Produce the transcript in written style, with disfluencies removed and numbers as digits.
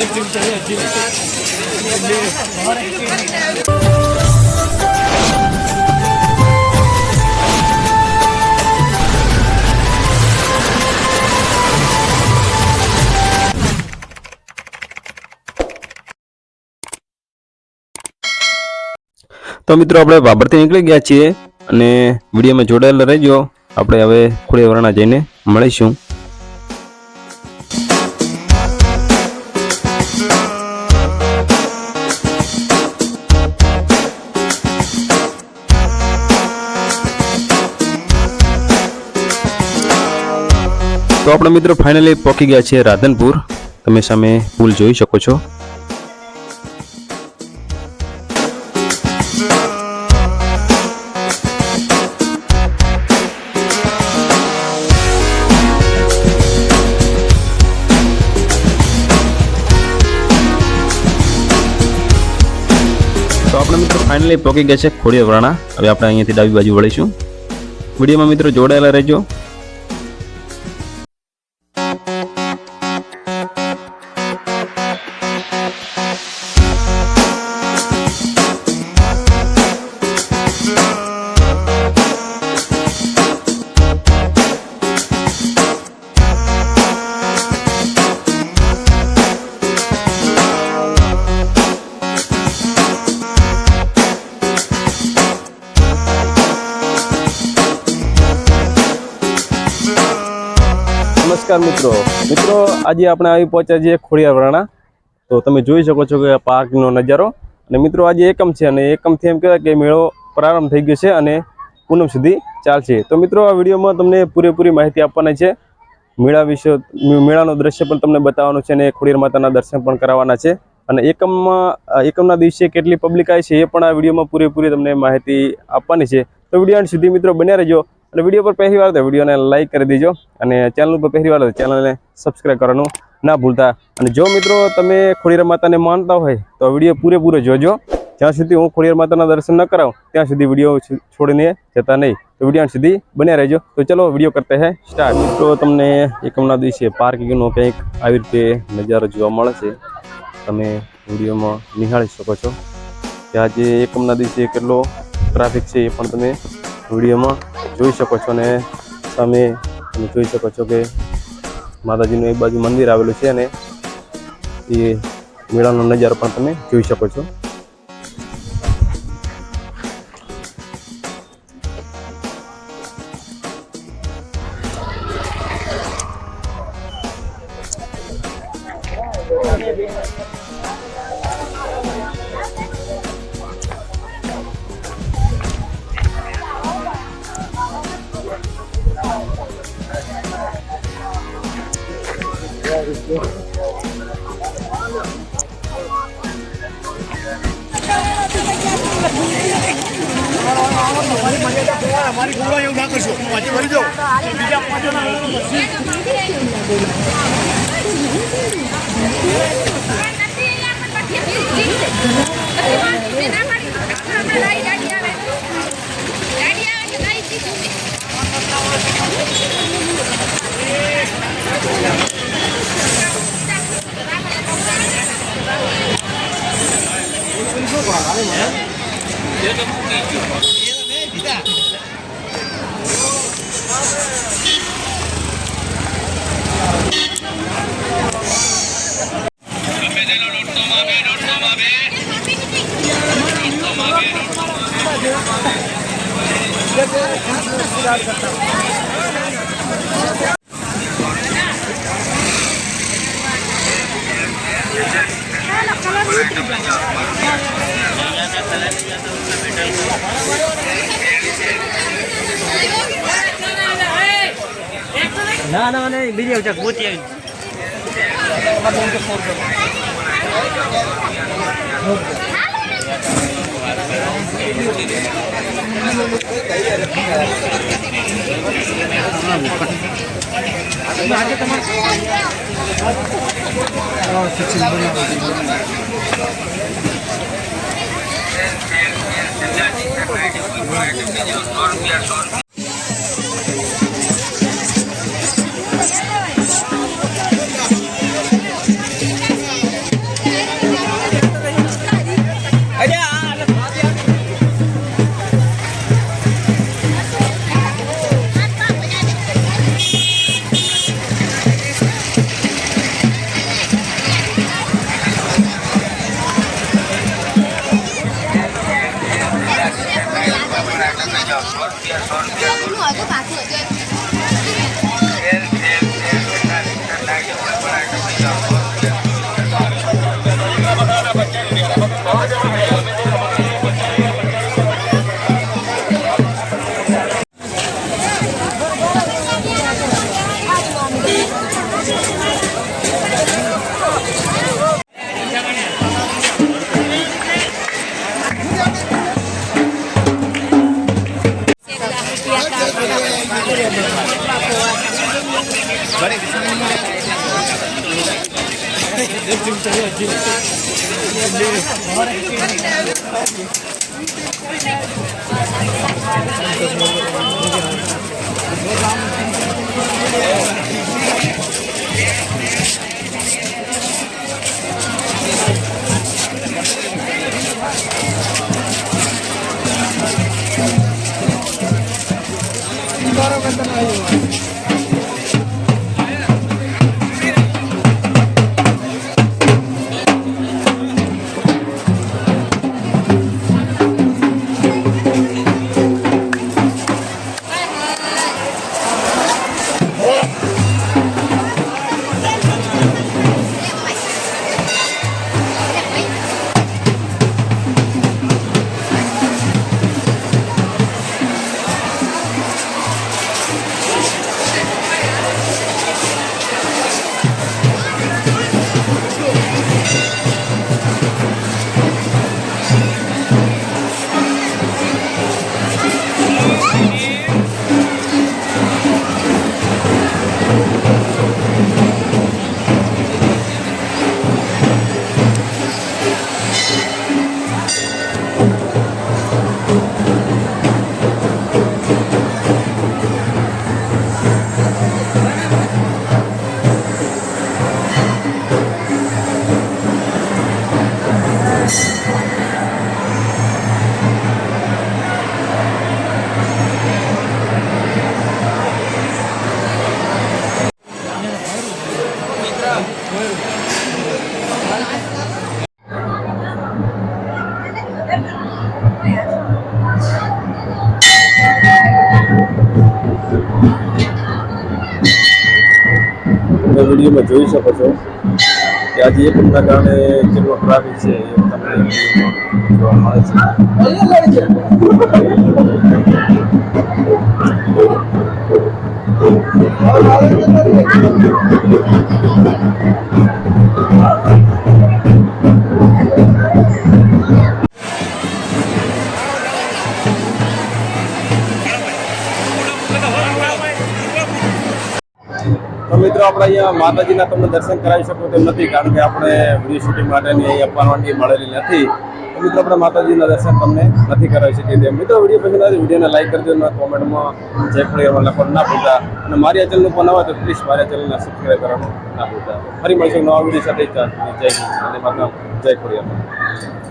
तो मित्रों આપણે બાબરથી નીકળી ગયા છીએ અને વિડીયોમાં જોડાયેલા રહેજો। આપણે હવે ખોડિયાર જઈને મળીશું। तो આપણે મિત્રો ફાઇનલી પહોંચી ગયા છીએ રાધનપુર। તમે સામે પુલ જોઈ શકો છો। तो આપણે મિત્રો ફાઇનલી પહોંચી ગયા છે ખોડિયાર। હવે આપણે અહીંયાથી ડાબી બાજુ વળીશું। વિડીયોમાં મિત્રો જોડાયેલા રહેજો। नमस्कार मित्रों आज આપણે આવી પહોંચ્યા છીએ ખોડિયાર। तो તમે જોઈ શકો છો કે આ પાર્કનો નજારો। અને મિત્રો આજે એકમ છે અને એકમથી એમ કહેવાય કે મેળો પ્રારંભ થઈ ગયો છે અને પૂનમ સુધી ચાલશે। તો મિત્રો આ વિડીયોમાં તમને પૂરેપૂરી માહિતી આપવાની છે મેળા વિશે। મેળાનો દ્રશ્ય પણ તમને બતાવવાનો છે અને ખોડિયાર માતાના દર્શન પણ કરાવવાના છે। અને એકમના દિવસે કેટલી પબ્લિક આવી છે એ પણ આ વિડીયોમાં પૂરેપૂરી તમને માહિતી આપવાની છે। તો વિડીયો અંત સુધી મિત્રો બન્યા રહેજો। અને વિડીયો પર પહેલી વાર તો વિડીયોને લાઈક કરી દેજો અને ચેનલ પર પહેલી વાર તો ચેનલને સબસ્ક્રાઇબ કરવાનું ના ભૂલતા। અને જો મિત્રો તમે ખોડિયાર માતાને માનતા હોય તો વિડીયો પૂરેપૂરો જોજો। જ્યાં સુધી હું ખોડિયાર માતાના દર્શન ન કરાવું ત્યાં સુધી વિડીયો છોડીને જતા નહીં। તો વિડીયો અંત સુધી બન્યા રહેજો। તો ચલો વિડીયો કરતે હે સ્ટાર્ટ। મિત્રો તમને એકમના દિવસે પાર્કિંગનો કંઈક આવી રીતે નજારો જોવા મળે છે। તમે વિડીયોમાં નિહાળી શકો છો કે આજે એકમના દિવસે કેટલો ટ્રાફિક છે એ પણ તમે વિડીયોમાં જોઈ શકો છો। અને સામે તમે જોઈ શકો છો કે માતાજીનું એક બાજુ મંદિર આવેલું છે અને એ મેળાનો નજારો પણ તમે જોઈ શકો છો। हमारी पूरा योग ना करशो वाची भरी दो बीजा पांचो ना ना ना नहीं वीडियो चेक होती है તમે વિડીયોમાં જોઈ શકો છો કે આજે એક કારણે કેટલો ટ્રાફિક છે એ તમને વિડીયોમાં જોવા મળે છે. તો મિત્રો આપણે અહીંયા માતાજીના તમને દર્શન કરાવી શકો તેમ નથી, કારણ કે આપણે વિડીયો શૂટિંગ માટેની અહીંયા પરવાનગી મળેલી નથી. તો મિત્રો આપણે માતાજીના દર્શન તમને નથી કરાવી શકીએ તેમ. મિત્રો વિડીયો પસંદ આવે વિડીયોને લાઈક કરજો અને કોમેન્ટમાં જય ખોડિયારમાં લખવાનું ના ભૂલતા. અને મારી આ ચેનલ પર નવા તો પ્લીઝ મારી ચેનલને સબસ્ક્રાઈબ કરવાનું ના ભૂલતા. ફરી મળીશું નવા વિડીયો સાથે. જય હિન્દ અને માતા જય ખોડિયાર.